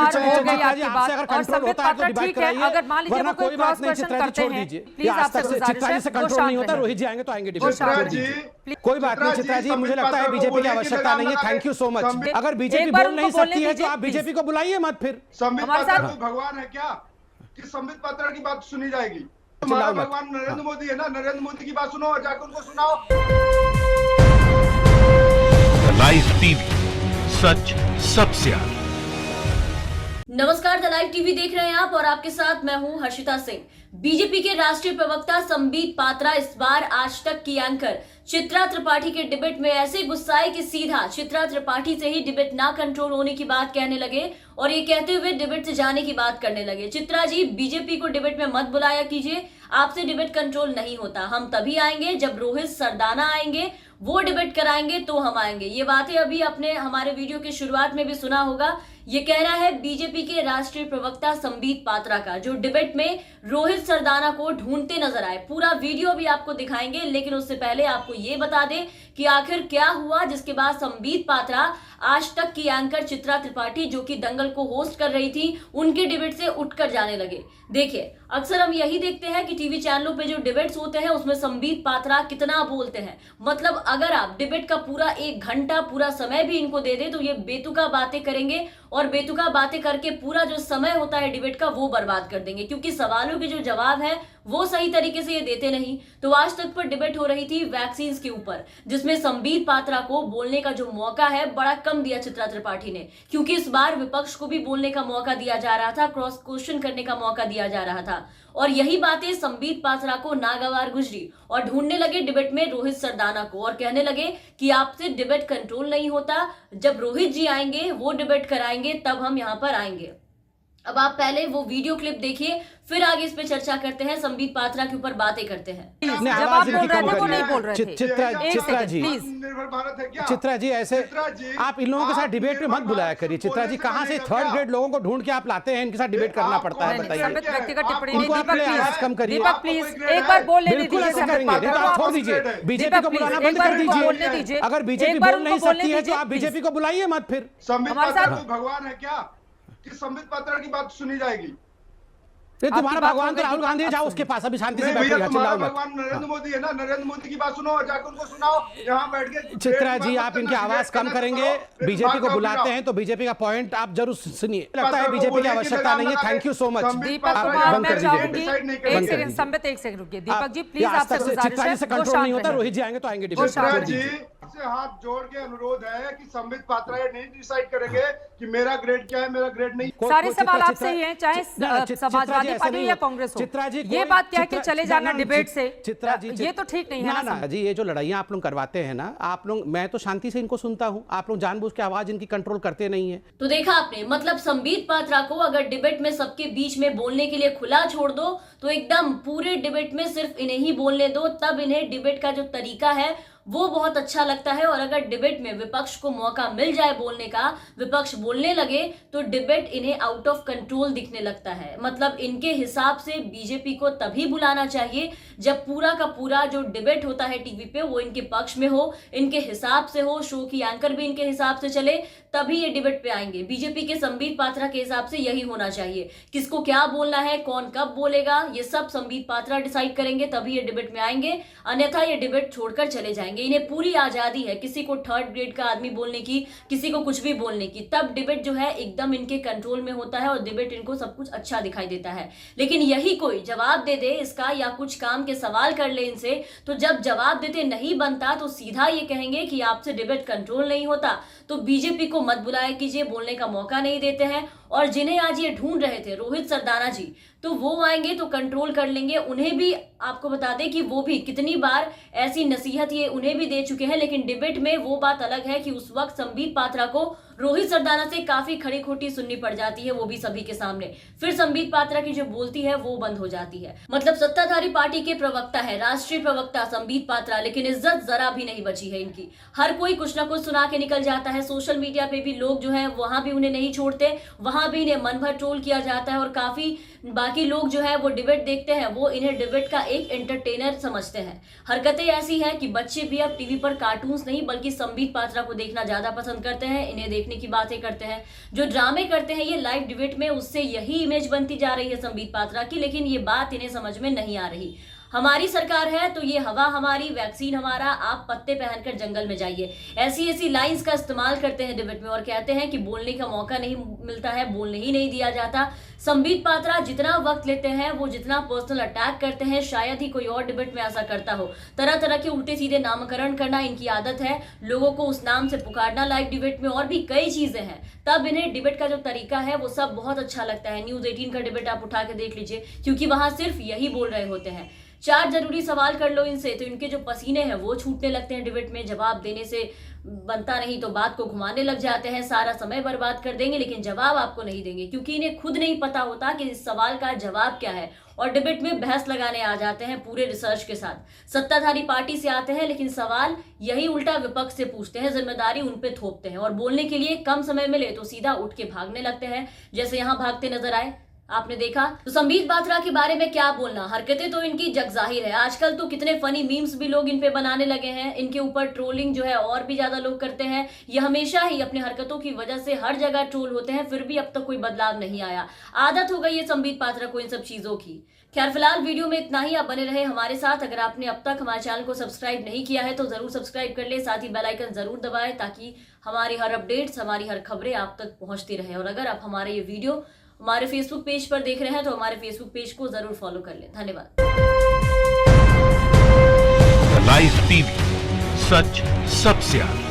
बार हो गई आपकी बात। और संबित पात्रा ठीक है, अगर मान लीजिए वो कोई क्रॉस क्वेश्चन करते हैं, प्लीज आपसे गुजारिश है, कंट्रोल नहीं होता। रोहित जी आएंगे तो आएंगे डिबेट। कोई बात नहीं चित्रा जी, मुझे लगता है बीजेपी की आवश्यकता नहीं है। Thank you so much. अगर बीजेपी बोल नहीं सकती है तो आप बीजेपी को बुलाइए मत। फिर संबित पात्रा कोई भगवान है क्या कि संबित पात्रा की बात सुनी जाएगी? तुम्हारा भगवान नरेंद्र मोदी है ना, नरेंद्र मोदी की बात सुनो, जाकर उनको सुनाओ। लाइव टीवी, सच सबसे आगे। नमस्कार, द लाइव टीवी देख रहे हैं आप और आपके साथ मैं हूं हर्षिता सिंह। बीजेपी के राष्ट्रीय प्रवक्ता संबित पात्रा इस बार आज तक की एंकर चित्रा त्रिपाठी के डिबेट में ऐसे गुस्साए कि सीधा चित्रा त्रिपाठी से ही डिबेट ना कंट्रोल होने की बात कहने लगे और ये कहते हुए डिबेट से जाने की बात करने लगे। चित्रा जी, बीजेपी को डिबेट में मत बुलाया कीजिए, आपसे डिबेट कंट्रोल नहीं होता। हम तभी आएंगे जब रोहित सरदाना आएंगे, वो डिबेट कराएंगे तो हम आएंगे। ये बातें अभी आपने हमारे वीडियो की शुरुआत में भी सुना होगा। ये कह रहा है बीजेपी के राष्ट्रीय प्रवक्ता संबित पात्रा का, जो डिबेट में रोहित सरदाना को ढूंढते नजर आए। पूरा वीडियो भी आपको दिखाएंगे, लेकिन उससे पहले आपको ये बता दें कि आखिर क्या हुआ जिसके बाद संबित पात्रा आज तक की एंकर चित्रा त्रिपाठी, जो कि दंगल को होस्ट कर रही थी, उनके डिबेट से उठकर जाने लगे। देखिए, अक्सर हम यही देखते हैं कि टीवी चैनलों पे जो डिबेट्स होते हैं उसमें संबित पात्रा कितना बोलते हैं। मतलब अगर आप डिबेट का पूरा 1 घंटा पूरा समय भी इनको दे दे तो ये बेतुका बातें करेंगे और बेतुका बातें करके पूरा जो समय होता है डिबेट का वो बर्बाद कर देंगे, क्योंकि सवालों के जो जवाब है वो सही तरीके से ये देते नहीं। तो आज तक पर डिबेट हो रही थी वैक्सीन के ऊपर, जिसमें संबित पात्रा को बोलने का जो मौका है बड़ा कम दिया चित्रा त्रिपाठी ने, क्योंकि इस बार विपक्ष को भी बोलने का मौका दिया जा रहा था, क्रॉस क्वेश्चन करने का मौका दिया जा रहा था। और यही बातें संबित पात्रा को नागवार गुजरी और ढूंढने लगे डिबेट में रोहित सरदाना को और कहने लगे कि आपसे डिबेट कंट्रोल नहीं होता, जब रोहित जी आएंगे वो डिबेट कराएंगे तब हम यहाँ पर आएंगे। अब आप पहले वो वीडियो क्लिप देखिए, फिर आगे इस पे चर्चा करते हैं, संबित पात्रा के ऊपर बातें करते हैं। जब आप बोल रहे थे वो नहीं बोल रहे थे। चित्रा जी, निर्भर भारत है क्या? चित्रा जी ऐसे आप इन लोगों के साथ डिबेट में मत बुलाया करिए। चित्रा जी, कहाँ से 3rd ग्रेड लोगों को ढूंढ के आप लाते हैं, इनके साथ डिबेट करना पड़ता है? बताइए। व्यक्तिगत टिप्पणी नहीं। आवाज कम करिए। दीपक प्लीज एक बार बोल लेने दीजिए। छोड़ दीजिए, बीजेपी को बुलाना बंद कर दीजिए। अगर बीजेपी बोल नहीं सकती है तो आप बीजेपी को बुलाइए मत। फिर संबित पात्रा कोई भगवान है क्या कि संबित पात्रा की बात सुनी जाएगी? तुम्हारा भगवान तो राहुल गांधी है, जाओ उसके पास, अभी शांति से बैठिए। तुम्हारा भगवान नरेंद्र मोदी है ना, नरेंद्र मोदी की बात सुनो, जाकर उनको सुनाओ, यहाँ बैठ के। चित्रा जी, आप इनकी आवाज कम करेंगे, बीजेपी को बुलाते हैं तो बीजेपी का पॉइंट आप जरूर सुनिए। लगता है बीजेपी की आवश्यकता नहीं है। Thank you so much. Deepak Kumar, मैं चाहूंगी एक सेकंड, संबित एक सेकंड रुकिए। दीपक जी प्लीज, आपसे गुजारिश है, कंट्रोल नहीं होता। रोहित जी आएंगे तो आएंगे डिबेट। से हाथ जोड़ के अनुरोध है कि संबित पात्रा ये नहीं डिसाइड करेंगे कि मेरा ग्रेड क्या है, मेरा ग्रेड नहीं। सारे सवाल आपसे ही हैं, चाहे समाजवादी पार्टी या कांग्रेस हो। चित्रा जी, ये बात क्या है कि चले जाना डिबेट से, चित्रा जी ये तो ठीक नहीं है ना जी। ये जो लड़ाइयां आप लोग करवाते हैं ना, आप लोग, मैं तो शांति से इनको सुनता हूं, आप लोग जानबूझ के आवाज इनकी कंट्रोल करते नहीं है। तो देखा आपने, मतलब संबित पात्रा को अगर डिबेट में सबके बीच में बोलने के लिए खुला छोड़ दो तो एकदम पूरे डिबेट में सिर्फ इन्हें ही बोलने दो, तब इन्हें डिबेट का जो तरीका है वो बहुत अच्छा लगता है। और अगर डिबेट में विपक्ष को मौका मिल जाए बोलने का, विपक्ष बोलने लगे, तो डिबेट इन्हें आउट ऑफ कंट्रोल दिखने लगता है। मतलब इनके हिसाब से बीजेपी को तभी बुलाना चाहिए जब पूरा का पूरा जो डिबेट होता है टीवी पे वो इनके पक्ष में हो, इनके हिसाब से हो, शो की एंकर भी इनके हिसाब से चले, तभी ये डिबेट पे आएंगे। बीजेपी के संबित पात्रा के हिसाब से यही होना चाहिए। किसको क्या बोलना है, कौन कब बोलेगा, ये सब संबित पात्रा डिसाइड करेंगे, तभी ये डिबेट में आएंगे, अन्यथा ये डिबेट छोड़कर चले जाएंगे। इन्हें पूरी आजादी है किसी को 3rd ग्रेड का आदमी बोलने की, किसी को कुछ भी बोलने की, तब डिबेट जो है एकदम इनके कंट्रोल में होता है और डिबेट इनको सब कुछ अच्छा दिखाई देता है। लेकिन यही कोई जवाब दे दे इसका या कुछ काम के सवाल कर ले इनसे, तो जब जवाब देते नहीं बनता तो सीधा ये कहेंगे कि आपसे डिबेट कंट्रोल नहीं होता। तो बीजेपी को मत बुलाया कीजिए, बोलने का मौका नहीं देते हैं। और जिन्हें आज ये ढूंढ रहे थे रोहित सरदाना जी, तो वो आएंगे तो कंट्रोल कर लेंगे। उन्हें भी आपको बता दें कि वो भी कितनी बार ऐसी नसीहत ये उन्हें भी दे चुके हैं, लेकिन डिबेट में वो बात अलग है कि उस वक्त संबित पात्रा को रोहित सरदाना से काफी खड़ी खोटी सुननी पड़ जाती है, वो भी सभी के सामने। फिर संबित पात्रा की जो बोलती है वो बंद हो जाती है। मतलब सत्ताधारी पार्टी के प्रवक्ता है, राष्ट्रीय प्रवक्ता संबित पात्रा, लेकिन इज्जत जरा भी नहीं बची है इनकी। हर कोई कुछ ना कुछ सुना के निकल जाता है। सोशल मीडिया पे भी लोग जो है वहां भी उन्हें नहीं छोड़ते, वहां भी इन्हें मन भर ट्रोल किया जाता है और काफी बाकी लोग जो है वो डिबेट देखते हैं, वो इन्हें डिबेट का एक एंटरटेनर समझते हैं। हरकतें ऐसी हैं कि बच्चे भी अब टीवी पर कार्टून्स नहीं बल्कि संबित पात्रा को देखना ज्यादा पसंद करते हैं, इन्हें देखने की बातें करते हैं। जो ड्रामे करते हैं ये लाइव डिबेट में, उससे यही इमेज बनती जा रही है संबित पात्रा की, लेकिन ये बात इन्हें समझ में नहीं आ रही। हमारी सरकार है तो ये हवा हमारी, वैक्सीन हमारा, आप पत्ते पहनकर जंगल में जाइए, ऐसी लाइंस का इस्तेमाल करते हैं डिबेट में और कहते हैं कि बोलने का मौका नहीं मिलता है, बोलने ही नहीं दिया जाता। संबित पात्रा जितना वक्त लेते हैं, वो जितना पर्सनल अटैक करते हैं, शायद ही कोई और डिबेट में ऐसा करता हो। तरह तरह के उल्टे सीधे नामकरण करना इनकी आदत है, लोगों को उस नाम से पुकारना लाइव डिबेट में, और भी कई चीजें हैं। तब इन्हें डिबेट का जो तरीका है वो सब बहुत अच्छा लगता है। न्यूज 18 का डिबेट आप उठा के देख लीजिए, क्योंकि वहां सिर्फ यही बोल रहे होते हैं। 4 जरूरी सवाल कर लो इनसे तो इनके जो पसीने हैं वो छूटने लगते हैं डिबेट में। जवाब देने से बनता नहीं तो बात को घुमाने लग जाते हैं, सारा समय बर्बाद कर देंगे लेकिन जवाब आपको नहीं देंगे, क्योंकि इन्हें खुद नहीं पता होता कि इस सवाल का जवाब क्या है, और डिबेट में बहस लगाने आ जाते हैं पूरे रिसर्च के साथ। सत्ताधारी पार्टी से आते हैं लेकिन सवाल यही उल्टा विपक्ष से पूछते हैं, जिम्मेदारी उन पे थोपते हैं, और बोलने के लिए कम समय मिले तो सीधा उठ के भागने लगते हैं, जैसे यहाँ भागते नजर आए आपने देखा। तो संबित पात्रा के बारे में क्या बोलना, हरकतें तो इनकी जग जाहिर है। आजकल तो कितने फनी मीम्स भी लोग इन पे बनाने लगे हैं, इनके ऊपर ट्रोलिंग जो है और भी ज्यादा लोग करते हैं। ये हमेशा ही अपने हरकतों की वजह से हर जगह ट्रोल होते हैं, फिर भी अब तक कोई बदलाव नहीं आया। आदत हो गई है संबित पात्रा को इन सब चीजों की। खैर फिलहाल वीडियो में इतना ही। आप बने रहे हमारे साथ। अगर आपने अब तक हमारे चैनल को सब्सक्राइब नहीं किया है तो जरूर सब्सक्राइब कर ले, साथ ही बेल आइकन जरूर दबाएं ताकि हमारी हर अपडेट्स, हमारी हर खबरें आप तक पहुंचती रहे। और अगर आप हमारे ये वीडियो हमारे फेसबुक पेज पर देख रहे हैं तो हमारे फेसबुक पेज को जरूर फॉलो कर लें। धन्यवाद। लाइव टीवी, सच सबसे आगे।